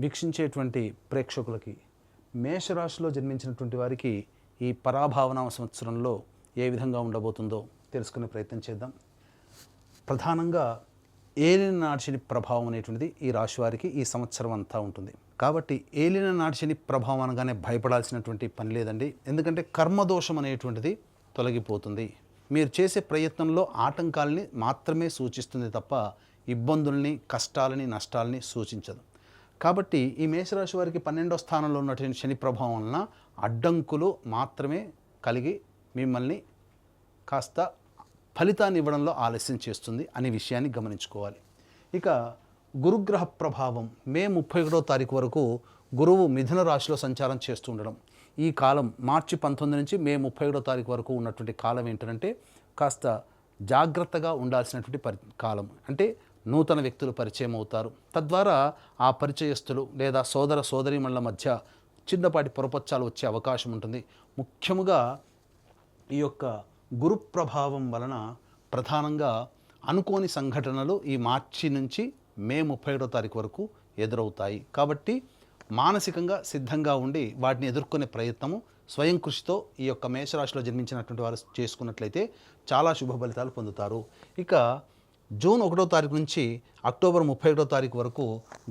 వీక్షించేటువంటి ప్రేక్షకులకి మేషరాశిలో జన్మించినటువంటి వారికి ఈ పరాభావనామ సంవత్సరంలో ఏ విధంగా ఉండబోతుందో తెలుసుకునే ప్రయత్నం చేద్దాం. ప్రధానంగా ఏలిన నాటి శని ప్రభావం అనేటువంటిది ఈ రాశి వారికి ఈ సంవత్సరం అంతా ఉంటుంది. కాబట్టి ఏలిన నాటి శని ప్రభావం అనగానే భయపడాల్సినటువంటి పని లేదండి. ఎందుకంటే కర్మదోషం అనేటువంటిది తొలగిపోతుంది. మీరు చేసే ప్రయత్నంలో ఆటంకాలని మాత్రమే సూచిస్తుంది తప్ప ఇబ్బందుల్ని, కష్టాలని, నష్టాలని సూచించదు. కాబట్టి ఈ మేషరాశి వారికి 12వ స్థానంలో ఉన్నటువంటి శని ప్రభావం వలన అడ్డంకులు మాత్రమే కలిగి మిమ్మల్ని కాస్త ఫలితాన్ని ఇవ్వడంలో ఆలస్యం చేస్తుంది అనే విషయాన్ని గమనించుకోవాలి. ఇక గురుగ్రహ ప్రభావం మే 31వ తారీఖు వరకు గురువు మిథున రాశిలో సంచారం చేస్తూ ఉండడం. ఈ కాలం మార్చి 19 నుంచి మే 31వ తారీఖు వరకు ఉన్నటువంటి కాలం ఏంటంటే కాస్త జాగ్రత్తగా ఉండాల్సినటువంటి కాలం. అంటే నూతన వ్యక్తులు పరిచయం అవుతారు. తద్వారా ఆ పరిచయస్తులు లేదా సోదర సోదరీమణుల మధ్య చిన్నపాటి పొరపచ్చాలు వచ్చే అవకాశం ఉంటుంది. ముఖ్యముగా ఈ యొక్క గురు ప్రభావం వలన ప్రధానంగా అనుకోని సంఘటనలు ఈ మార్చి నుంచి మే 31వ తారీఖు వరకు ఎదురవుతాయి. కాబట్టి మానసికంగా సిద్ధంగా ఉండి వాటిని ఎదుర్కొనే ప్రయత్నము స్వయం కృషితో ఈ యొక్క మేషరాశిలో జన్మించినటువంటి వారు చేసుకున్నట్లయితే చాలా శుభ ఫలితాలు పొందుతారు. ఇక జూన్ 1వ తారీఖు నుంచి అక్టోబర్ 31వ తారీఖు వరకు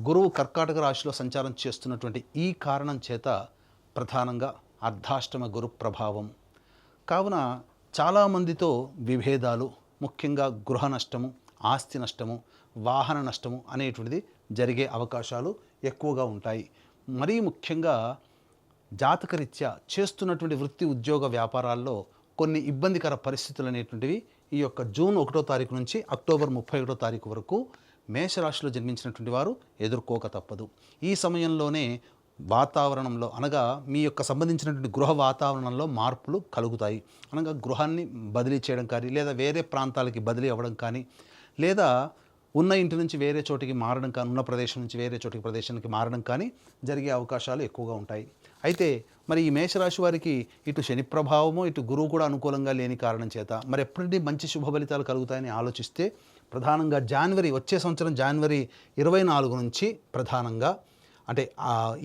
గురువు కర్కాటక రాశిలో సంచారం చేస్తున్నటువంటి ఈ కారణం చేత ప్రధానంగా అర్ధాష్టమ గురు ప్రభావం కావున చాలామందితో విభేదాలు, ముఖ్యంగా గృహ నష్టము, ఆస్తి నష్టము, వాహన నష్టము అనేటువంటిది జరిగే అవకాశాలు ఎక్కువగా ఉంటాయి. మరీ ముఖ్యంగా జాతకరీత్యా చేస్తున్నటువంటి వృత్తి, ఉద్యోగ, వ్యాపారాల్లో కొన్ని ఇబ్బందికర పరిస్థితులు అనేటువంటివి ఈ యొక్క జూన్ 1వ తారీఖు నుంచి అక్టోబర్ 31వ తారీఖు వరకు మేషరాశిలో జన్మించినటువంటి వారు ఎదుర్కోక తప్పదు. ఈ సమయంలోనే వాతావరణంలో అనగా మీ యొక్క సంబంధించినటువంటి గృహ వాతావరణంలో మార్పులు కలుగుతాయి. అనగా గృహాన్ని బదిలీ చేయడం కానీ, లేదా వేరే ప్రాంతాలకి బదిలీ అవ్వడం కానీ, లేదా ఉన్న ఇంటి నుంచి వేరే చోటికి మారడం కానీ, ఉన్న ప్రదేశం నుంచి వేరే చోటికి ప్రదేశానికి మారడం కానీ జరిగే అవకాశాలు ఎక్కువగా ఉంటాయి. అయితే మరి ఈ మేషరాశి వారికి ఇటు శని ప్రభావము, ఇటు గురువు కూడా అనుకూలంగా లేని కారణం చేత మరి ఎప్పటి మంచి శుభ ఫలితాలు కలుగుతాయని ఆలోచిస్తే ప్రధానంగా వచ్చే సంవత్సరం జనవరి 24 నుంచి ప్రధానంగా అంటే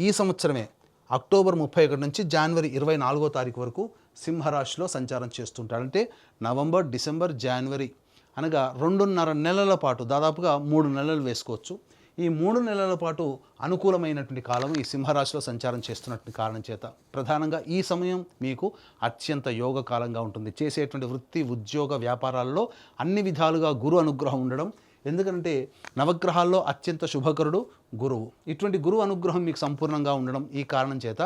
ఈ సంవత్సరమే అక్టోబర్ 31 నుంచి జనవరి 24వ తారీఖు వరకు సింహరాశిలో సంచారం చేస్తుంటాడు. అంటే నవంబర్, డిసెంబర్, జనవరి అనగా 2.5 నెలల పాటు, దాదాపుగా 3 నెలలు వేసుకోవచ్చు. ఈ 3 నెలల పాటు అనుకూలమైనటువంటి కాలం ఈ సింహరాశిలో సంచారం చేస్తున్నటువంటి కారణం చేత ప్రధానంగా ఈ సమయం మీకు అత్యంత యోగ కాలంగా ఉంటుంది. చేసేటువంటి వృత్తి, ఉద్యోగ, వ్యాపారాల్లో అన్ని విధాలుగా గురు అనుగ్రహం ఉండడం. ఎందుకంటే నవగ్రహాల్లో అత్యంత శుభకరుడు గురువు. ఇటువంటి గురువు అనుగ్రహం మీకు సంపూర్ణంగా ఉండడం ఈ కారణం చేత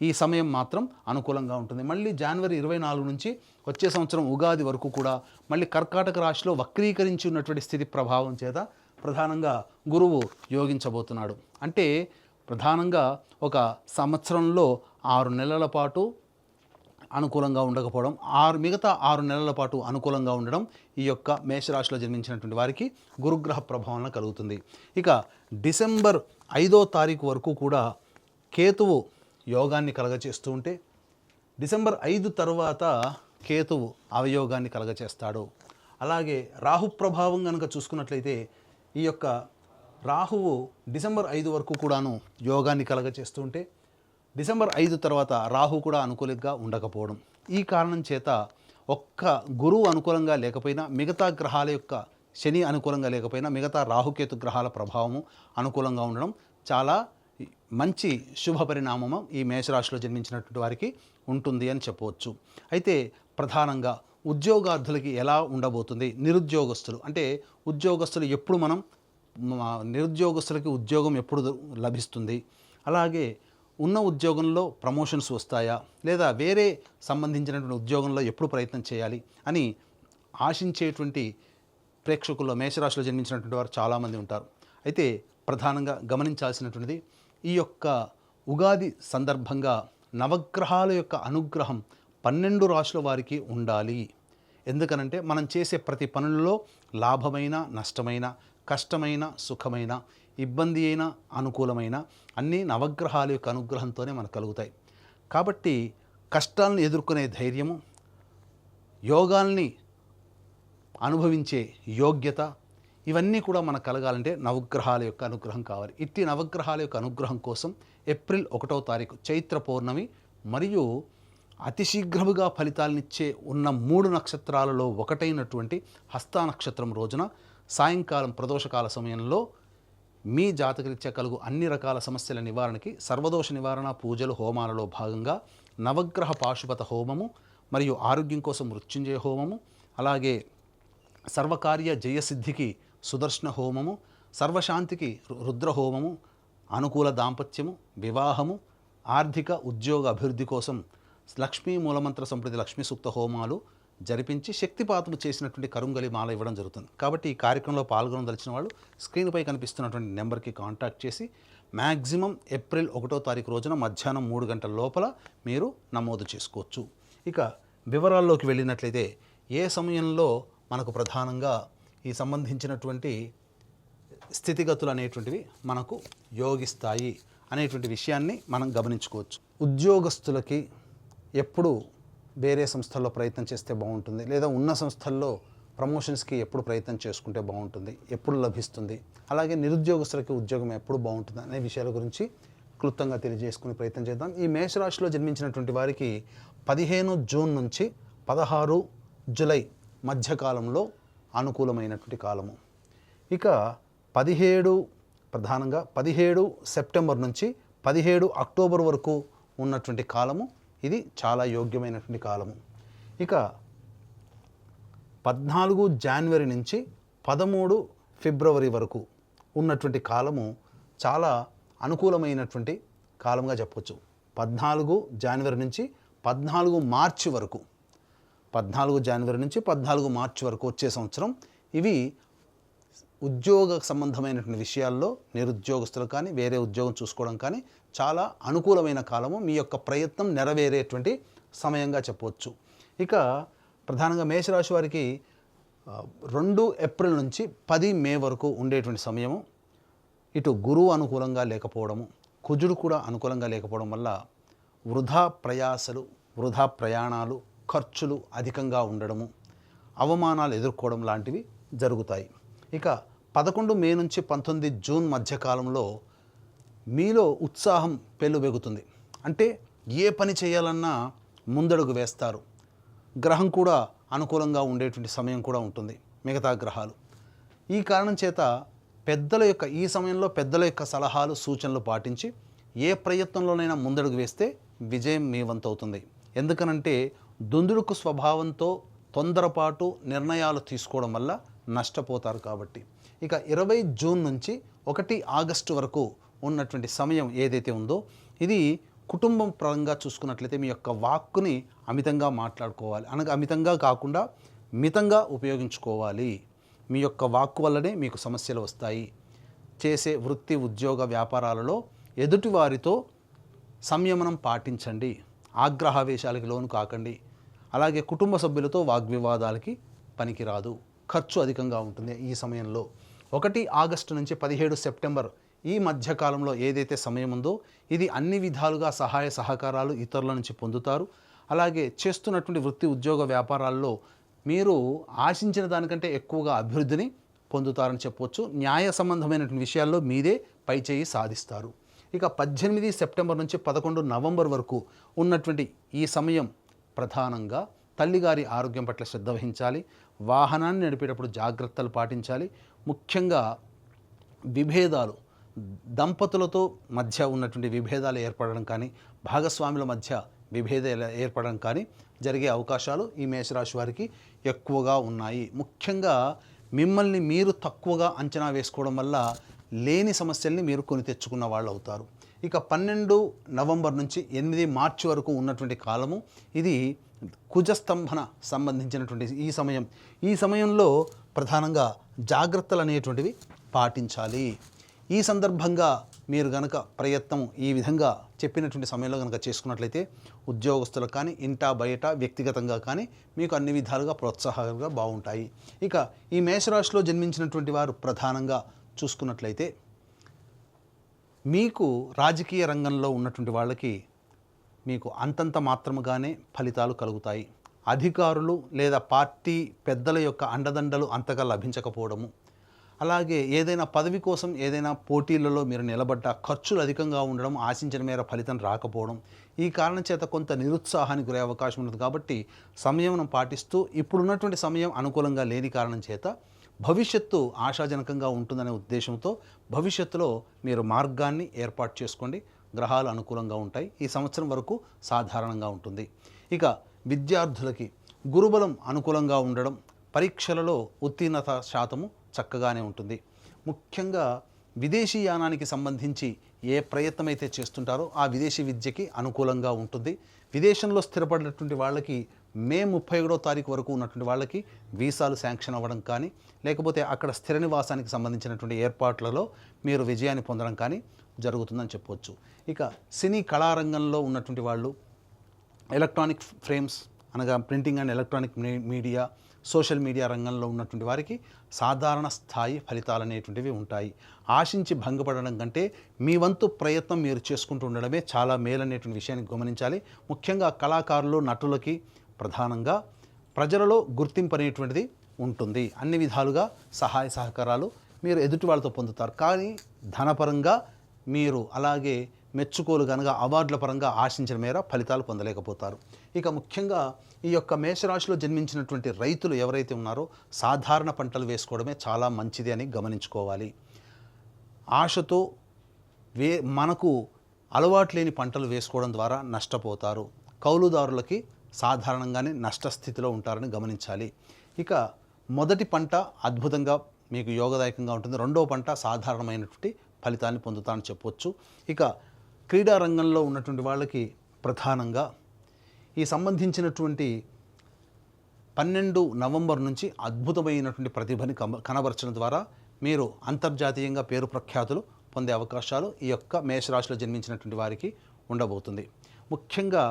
ఈ సమయం మాత్రం అనుకూలంగా ఉంటుంది. మళ్ళీ జనవరి 24 నుంచి వచ్చే సంవత్సరం ఉగాది వరకు కూడా మళ్ళీ కర్కాటక రాశిలో వక్రీకరించి ఉన్నటువంటి స్థితి ప్రభావం చేత ప్రధానంగా గురువు యోగించబోతున్నాడు. అంటే ప్రధానంగా ఒక సంవత్సరంలో 6 నెలల పాటు అనుకూలంగా ఉండకపోవడం, మిగతా 6 నెలల పాటు అనుకూలంగా ఉండడం ఈ యొక్క మేషరాశిలో జన్మించినటువంటి వారికి గురుగ్రహ ప్రభావం కలుగుతుంది. ఇక డిసెంబర్ 5వ తారీఖు వరకు కూడా కేతువు యోగాన్ని కలగచేస్తూ ఉంటే డిసెంబర్ 5 తర్వాత కేతువు అవయోగాన్ని కలగచేస్తాడు. అలాగే రాహు ప్రభావం కనుక చూసుకున్నట్లయితే ఈ యొక్క రాహువు డిసెంబర్ 5 వరకు కూడాను యోగాన్ని కలగచేస్తూ ఉంటే డిసెంబర్ 5 తర్వాత రాహు కూడా అనుకూలంగా ఉండకపోవడం. ఈ కారణం చేత ఒక్క గురువు అనుకూలంగా లేకపోయినా, మిగతా గ్రహాల యొక్క శని అనుకూలంగా లేకపోయినా, మిగతా రాహుకేతు గ్రహాల ప్రభావము అనుకూలంగా ఉండడం చాలా మంచి శుభ పరిణామము ఈ మేషరాశిలో జన్మించినటువంటి వారికి ఉంటుంది అని చెప్పవచ్చు. అయితే ప్రధానంగా ఉద్యోగార్థులకి ఎలా ఉండబోతుంది? నిరుద్యోగస్తులు అంటే ఉద్యోగస్తులు ఎప్పుడు నిరుద్యోగస్తులకి ఉద్యోగం ఎప్పుడు లభిస్తుంది? అలాగే ఉన్న ఉద్యోగంలో ప్రమోషన్స్ వస్తాయా, లేదా వేరే సంబంధించినటువంటి ఉద్యోగంలో ఎప్పుడు ప్రయత్నం చేయాలి అని ఆశించేటువంటి ప్రేక్షకుల్లో మేషరాశిలో జన్మించినటువంటి వారు చాలామంది ఉంటారు. అయితే ప్రధానంగా గమనించాల్సినటువంటిది ఈ యొక్క ఉగాది సందర్భంగా నవగ్రహాల యొక్క అనుగ్రహం 12 రాశుల వారికి ఉండాలి. ఎందుకనంటే మనం చేసే ప్రతి పనులలో లాభమైన, నష్టమైన, కష్టమైన, సుఖమైన, ఇబ్బంది అయినా, అనుకూలమైన అన్నీ నవగ్రహాల యొక్క అనుగ్రహంతోనే మనకు కలుగుతాయి. కాబట్టి కష్టాలను ఎదుర్కొనే ధైర్యము, యోగాల్ని అనుభవించే యోగ్యత, ఇవన్నీ కూడా మనకు కలగాలంటే నవగ్రహాల యొక్క అనుగ్రహం కావాలి. ఇట్టి నవగ్రహాల యొక్క అనుగ్రహం కోసం ఏప్రిల్ 1వ తారీఖు చైత్ర పౌర్ణమి మరియు అతి శీఘ్రముగా ఫలితాలనిచ్చే ఉన్న 3 నక్షత్రాలలో ఒకటైనటువంటి హస్త నక్షత్రం రోజున సాయంకాలం ప్రదోషకాల సమయంలో మీ జాతకరీత్యా కలుగు అన్ని రకాల సమస్యల నివారణకి సర్వదోష నివారణ పూజలు హోమాలలో భాగంగా నవగ్రహ పాశుపత హోమము మరియు ఆరోగ్యం కోసం మృత్యుంజయ హోమము, అలాగే సర్వకార్య జయసిద్ధికి సుదర్శన హోమము, సర్వశాంతికి రుద్ర హోమము, అనుకూల దాంపత్యము, వివాహము, ఆర్థిక ఉద్యోగ అభివృద్ధి కోసం లక్ష్మీ మూలమంత్ర సంప్రతి లక్ష్మీ సూక్త హోమాలు జరిపించి శక్తిపాతము చేసినటువంటి కరుంగలి మాల ఇవ్వడం జరుగుతుంది. కాబట్టి ఈ కార్యక్రమంలో పాల్గొనదలిచిన వాళ్ళు స్క్రీన్పై కనిపిస్తున్నటువంటి నెంబర్కి కాంటాక్ట్ చేసి మ్యాక్సిమం ఏప్రిల్ 1వ తారీఖు రోజున మధ్యాహ్నం 3 గంటల లోపల మీరు నమోదు చేసుకోవచ్చు. ఇక వివరాల్లోకి వెళ్ళినట్లయితే ఏ సమయంలో మనకు ప్రధానంగా ఈ సంబంధించినటువంటి స్థితిగతులు అనేటువంటివి మనకు యోగిస్తాయి అనేటువంటి విషయాన్ని మనం గమనించుకోవచ్చు. ఉద్యోగస్తులకి ఎప్పుడు వేరే సంస్థల్లో ప్రయత్నం చేస్తే బాగుంటుంది, లేదా ఉన్న సంస్థల్లో ప్రమోషన్స్కి ఎప్పుడు ప్రయత్నం చేసుకుంటే బాగుంటుంది, ఎప్పుడు లభిస్తుంది, అలాగే నిరుద్యోగస్తులకి ఉద్యోగం ఎప్పుడు బాగుంటుంది అనే విషయాల గురించి క్లుప్తంగా తెలియజేసుకునే ప్రయత్నం చేద్దాం. ఈ మేషరాశిలో జన్మించినటువంటి వారికి 15 జూన్ నుంచి 16 జూలై మధ్యకాలంలో అనుకూలమైనటువంటి కాలము. ఇక 17 సెప్టెంబర్ నుంచి 17 అక్టోబర్ వరకు ఉన్నటువంటి కాలము ఇది చాలా యోగ్యమైనటువంటి కాలము. ఇక 14 జనవరి నుంచి 13 ఫిబ్రవరి వరకు ఉన్నటువంటి కాలము చాలా అనుకూలమైనటువంటి కాలంగా చెప్పవచ్చు. 14 జనవరి నుంచి 14 మార్చి వరకు, 14 జనవరి నుంచి 14 మార్చి వరకు వచ్చే సంవత్సరం ఇవి ఉద్యోగ సంబంధమైనటువంటి విషయాల్లో నిరుద్యోగస్తులు కానీ వేరే ఉద్యోగం చూసుకోవడం కానీ చాలా అనుకూలమైన కాలము, మీ యొక్క ప్రయత్నం నెరవేరేటువంటి సమయంగా చెప్పవచ్చు. ఇక ప్రధానంగా మేషరాశి వారికి 2 ఏప్రిల్ నుంచి 10 మే వరకు ఉండేటువంటి సమయము ఇటు గురువు అనుకూలంగా లేకపోవడము, కుజుడు కూడా అనుకూలంగా లేకపోవడం వల్ల వృధా ప్రయాసలు, వృధా ప్రయాణాలు, ఖర్చులు అధికంగా ఉండడము, అవమానాలు ఎదుర్కోవడం లాంటివి జరుగుతాయి. ఇక 11 మే నుంచి 19 జూన్ మధ్యకాలంలో మీలో ఉత్సాహం పెళ్ళుబెగుతుంది. అంటే ఏ పని చేయాలన్నా ముందడుగు వేస్తారు. గ్రహం కూడా అనుకూలంగా ఉండేటువంటి సమయం కూడా ఉంటుంది, మిగతా గ్రహాలు. ఈ కారణం చేత ఈ సమయంలో పెద్దల యొక్క సలహాలు సూచనలు పాటించి ఏ ప్రయత్నంలోనైనా ముందడుగు వేస్తే విజయం మీ వంతవుతుంది. ఎందుకనంటే దుందుడుకు స్వభావంతో తొందరపాటు నిర్ణయాలు తీసుకోవడం వల్ల నష్టపోతారు కాబట్టి. ఇక 20 జూన్ నుంచి 1 ఆగస్టు వరకు ఉన్నటువంటి సమయం ఏదైతే ఉందో ఇది కుటుంబం పరంగా చూసుకున్నట్లయితే మీ యొక్క వాక్కుని అమితంగా మాట్లాడుకోవాలి. అనగా అమితంగా కాకుండా మితంగా ఉపయోగించుకోవాలి. మీ యొక్క వాక్కు వల్లనే మీకు సమస్యలు వస్తాయి. చేసే వృత్తి ఉద్యోగ వ్యాపారాలలో ఎదుటివారితో సంయమనం పాటించండి. ఆగ్రహావేశాలకి లోను కాకండి. అలాగే కుటుంబ సభ్యులతో వాగ్వివాదాలకి పనికిరాదు. ఖర్చు అధికంగా ఉంటుంది ఈ సమయంలో. 1 ఆగస్టు నుంచి 17 సెప్టెంబర్ ఈ మధ్యకాలంలో ఏదైతే సమయం ఉందో ఇది అన్ని విధాలుగా సహాయ సహకారాలు ఇతరుల నుంచి పొందుతారు. అలాగే చేస్తున్నటువంటి వృత్తి ఉద్యోగ వ్యాపారాల్లో మీరు ఆశించిన దానికంటే ఎక్కువగా అభివృద్ధిని పొందుతారని చెప్పవచ్చు. న్యాయ సంబంధమైనటువంటి విషయాల్లో మీదే పైచేయి సాధిస్తారు. ఇక 18 సెప్టెంబర్ నుంచి 11 నవంబర్ వరకు ఉన్నటువంటి ఈ సమయం ప్రధానంగా తల్లిగారి ఆరోగ్యం పట్ల శ్రద్ధ వహించాలి. వాహనాన్ని నడిపేటప్పుడు జాగ్రత్తలు పాటించాలి. ముఖ్యంగా విభేదాలు, దంపతులతో మధ్య ఉన్నటువంటి విభేదాలు ఏర్పడడం కానీ, భాగస్వాముల మధ్య విభేదాలు ఏర్పడడం కానీ జరిగే అవకాశాలు ఈ మేషరాశి వారికి ఎక్కువగా ఉన్నాయి. ముఖ్యంగా మిమ్మల్ని మీరు తక్కువగా అంచనా వేసుకోవడం వల్ల లేని సమస్యల్ని మీరు కొని తెచ్చుకున్న వాళ్ళు అవుతారు. ఇక 12 నవంబర్ నుంచి 8 మార్చి వరకు ఉన్నటువంటి కాలము ఇది కుజస్తంభన సంబంధించినటువంటి ఈ సమయంలో ప్రధానంగా జాగ్రత్తలు అనేటువంటివి పాటించాలి. ఈ సందర్భంగా మీరు గనక ప్రయత్నం ఈ విధంగా చెప్పినటువంటి సమయంలో కనుక చేసుకున్నట్లయితే ఉద్యోగస్తులకు కానీ ఇంటా బయట వ్యక్తిగతంగా కానీ మీకు అన్ని విధాలుగా ప్రోత్సాహంగా బాగుంటాయి. ఇక ఈ మేషరాశిలో జన్మించినటువంటి వారు ప్రధానంగా చూసుకున్నట్లయితే మీకు రాజకీయ రంగంలో ఉన్నటువంటి వాళ్ళకి మీకు అంతంత మాత్రముగానే ఫలితాలు కలుగుతాయి. అధికారులు లేదా పార్టీ పెద్దల యొక్క అండదండలు అంతగా లభించకపోవడము, అలాగే ఏదైనా పదవి కోసం ఏదైనా పోటీలలో మీరు నిలబడ్డ ఖర్చులు అధికంగా ఉండడం, ఆశించిన మేర ఫలితం రాకపోవడం, ఈ కారణం చేత కొంత నిరుత్సాహానికి గురే అవకాశం ఉంటుంది. కాబట్టి సంయమనం పాటిస్తూ ఇప్పుడున్నటువంటి సమయం అనుకూలంగా లేని కారణం చేత భవిష్యత్తు ఆశాజనకంగా ఉంటుందనే ఉద్దేశంతో భవిష్యత్తులో మీరు మార్గాన్ని ఏర్పాటు చేసుకోండి. గ్రహాలు అనుకూలంగా ఉంటాయి. ఈ సంవత్సరం వరకు సాధారణంగా ఉంటుంది. ఇక విద్యార్థులకి గురుబలం అనుకూలంగా ఉండడం, పరీక్షలలో ఉత్తీర్ణత శాతము చక్కగానే ఉంటుంది. ముఖ్యంగా విదేశీ యానానికి సంబంధించి ఏ ప్రయత్నం అయితే చేస్తుంటారో ఆ విదేశీ విద్యకి అనుకూలంగా ఉంటుంది. విదేశంలో స్థిరపడినటువంటి వాళ్ళకి మే 31వ తారీఖు వరకు ఉన్నటువంటి వాళ్ళకి వీసాలు శాంక్షన్ అవ్వడం కానీ, లేకపోతే అక్కడ స్థిర నివాసానికి సంబంధించినటువంటి ఏర్పాట్లలో మీరు విజయాన్ని పొందడం కానీ జరుగుతుందని చెప్పవచ్చు. ఇక సినీ కళారంగంలో ఉన్నటువంటి వాళ్ళు ఎలక్ట్రానిక్ ఫ్రేమ్స్ అనగా printing and electronic media, social media రంగంలో ఉన్నటువంటి వారికి సాధారణ స్థాయి ఫలితాలు అనేటువంటివి ఉంటాయి. ఆశించి భంగపడడం కంటే మీ వంతు ప్రయత్నం మీరు చేసుకుంటూ ఉండడమే చాలా మేలనేటువంటి విషయాన్ని గమనించాలి. ముఖ్యంగా కళాకారులు, నటులకి ప్రధానంగా ప్రజలలో గుర్తింపు అనేటువంటిది ఉంటుంది. అన్ని విధాలుగా సహాయ సహకారాలు మీరు ఎదుటి వాళ్ళతో పొందుతారు. కానీ ధనపరంగా మీరు అలాగే మెచ్చుకోలు కనుక అవార్డుల పరంగా ఆశించిన మేర ఫలితాలు పొందలేకపోతారు. ఇక ముఖ్యంగా ఈ యొక్క మేషరాశిలో జన్మించినటువంటి రైతులు ఎవరైతే ఉన్నారో సాధారణ పంటలు వేసుకోవడమే చాలా మంచిది అని గమనించుకోవాలి. ఆశతో మనకు అలవాటు లేని పంటలు వేసుకోవడం ద్వారా నష్టపోతారు. కౌలుదారులకి సాధారణంగానే నష్టస్థితిలో ఉంటారని గమనించాలి. ఇక మొదటి పంట అద్భుతంగా మీకు యోగదాయకంగా ఉంటుంది. రెండవ పంట సాధారణమైనటువంటి ఫలితాన్ని పొందుతారని చెప్పవచ్చు. ఇక క్రీడా రంగంలో ఉన్నటువంటి వాళ్ళకి ప్రధానంగా ఈ సంబంధించినటువంటి 12 నవంబర్ నుంచి అద్భుతమైనటువంటి ప్రతిభని కనబరచడం ద్వారా మీరు అంతర్జాతీయంగా పేరు ప్రఖ్యాతులు పొందే అవకాశాలు ఈ యొక్క మేషరాశిలో జన్మించినటువంటి వారికి ఉండబోతుంది. ముఖ్యంగా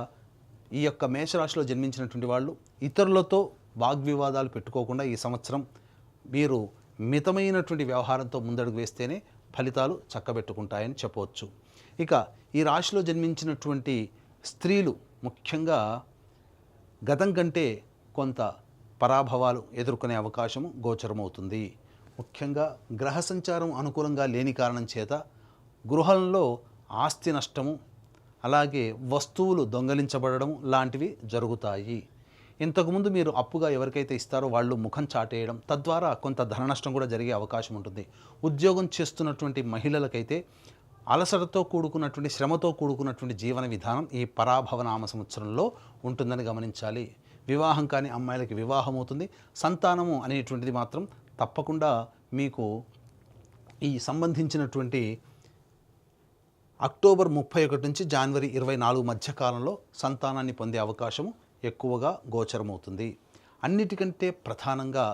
ఈ యొక్క మేషరాశిలో జన్మించినటువంటి వాళ్ళు ఇతరులతో వాగ్వివాదాలు పెట్టుకోకుండా ఈ సంవత్సరం మీరు మితమైనటువంటి వ్యవహారంతో ముందడుగు వేస్తేనే ఫలితాలు చక్కబెట్టుకుంటాయని చెప్పవచ్చు. ఇక ఈ రాశిలో జన్మించినటువంటి స్త్రీలు ముఖ్యంగా గతం కంటే కొంత పరాభవాలు ఎదుర్కొనే అవకాశము గోచరమవుతుంది. ముఖ్యంగా గ్రహ సంచారం అనుకూలంగా లేని కారణం చేత గృహంలో ఆస్తి నష్టము, అలాగే వస్తువులు దొంగలించబడడం లాంటివి జరుగుతాయి. ఇంతకుముందు మీరు అప్పుగా ఎవరికైతే ఇస్తారో వాళ్ళు ముఖం చాటేయడం, తద్వారా కొంత ధన నష్టం కూడా జరిగే అవకాశం ఉంటుంది. ఉద్యోగం చేస్తున్నటువంటి మహిళలకైతే అలసటతో కూడుకున్నటువంటి, శ్రమతో కూడుకున్నటువంటి జీవన విధానం ఈ పరాభవనామ సంవత్సరంలో ఉంటుందని గమనించాలి. వివాహం కాని అమ్మాయిలకి వివాహం అవుతుంది. సంతానము అనేటువంటిది మాత్రం తప్పకుండా మీకు ఈ సంబంధించినటువంటి అక్టోబర్ 31 నుంచి జనవరి 24 మధ్య కాలంలో సంతానాన్ని పొందే అవకాశము ఎక్కువగా గోచరమవుతుంది. అన్నిటికంటే ప్రధానంగా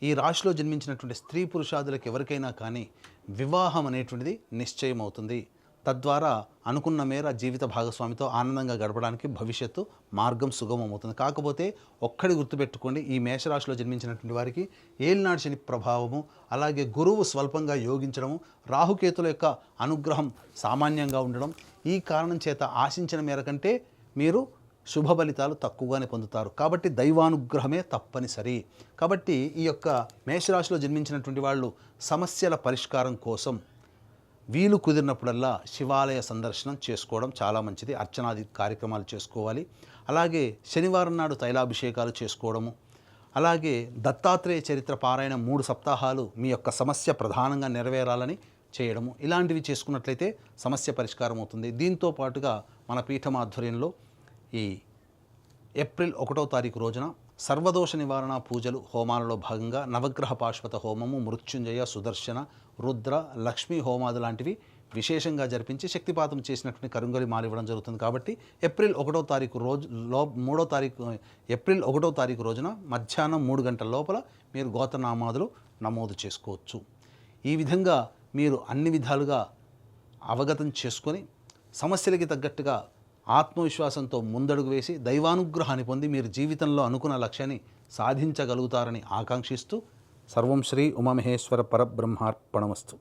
ఈ రాశిలో జన్మించినటువంటి స్త్రీ పురుషాదులకు ఎవరికైనా కానీ వివాహం అనేటువంటిది నిశ్చయం అవుతుంది. తద్వారా అనుకున్న మేర జీవిత భాగస్వామితో ఆనందంగా గడపడానికి భవిష్యత్తు మార్గం సుగమమవుతుంది. కాకపోతే ఒక్కడి గుర్తుపెట్టుకోండి, ఈ మేషరాశిలో జన్మించినటువంటి వారికి ఏలినాడు శని ప్రభావము, అలాగే గురువు స్వల్పంగా యోగించడము, రాహుకేతుల యొక్క అనుగ్రహం సామాన్యంగా ఉండడం, ఈ కారణం చేత ఆశించిన మేర కంటే మీరు శుభ ఫలితాలు తక్కువగానే పొందుతారు. కాబట్టి దైవానుగ్రహమే తప్పనిసరి. కాబట్టి ఈ యొక్క మేషరాశిలో జన్మించినటువంటి వాళ్ళు సమస్యల పరిష్కారం కోసం వీలు కుదిరినప్పుడల్లా శివాలయ సందర్శనం చేసుకోవడం చాలా మంచిది. అర్చనాది కార్యక్రమాలు చేసుకోవాలి. అలాగే శనివారం నాడు తైలాభిషేకాలు చేసుకోవడము, అలాగే దత్తాత్రేయ చరిత్ర పారాయణ 3 సప్తాహాలు మీ యొక్క సమస్య ప్రధానంగా నెరవేరాలని చేయడము, ఇలాంటివి చేసుకున్నట్లయితే సమస్య పరిష్కారం అవుతుంది. దీంతో పాటుగా మన పీఠం ఆధ్వర్యంలో ఈ ఏప్రిల్ 1వ తారీఖు రోజున సర్వదోష నివారణ పూజలు హోమాలలో భాగంగా నవగ్రహ పాశుపత హోమము, మృత్యుంజయ, సుదర్శన, రుద్ర, లక్ష్మీ హోమాలు లాంటివి విశేషంగా జరిపించి శక్తిపాతం చేసినటువంటి కరుంగలి మాల ఇవ్వడం జరుగుతుంది. కాబట్టి ఏప్రిల్ 1వ తారీఖు రోజున మధ్యాహ్నం 3 గంటల లోపల మీరు గోత్రనామాదులు నమోదు చేసుకోవచ్చు. ఈ విధంగా మీరు అన్ని విధాలుగా అవగతం చేసుకొని సమస్యలకి తగ్గట్టుగా ఆత్మవిశ్వాసంతో ముందడుగు వేసి దైవానుగ్రహాన్ని పొంది మీరు జీవితంలో అనుకున్న లక్ష్యాన్ని సాధించగలుగుతారని ఆకాంక్షిస్తూ సర్వం శ్రీ ఉమామహేశ్వర పరబ్రహ్మార్పణమస్తు.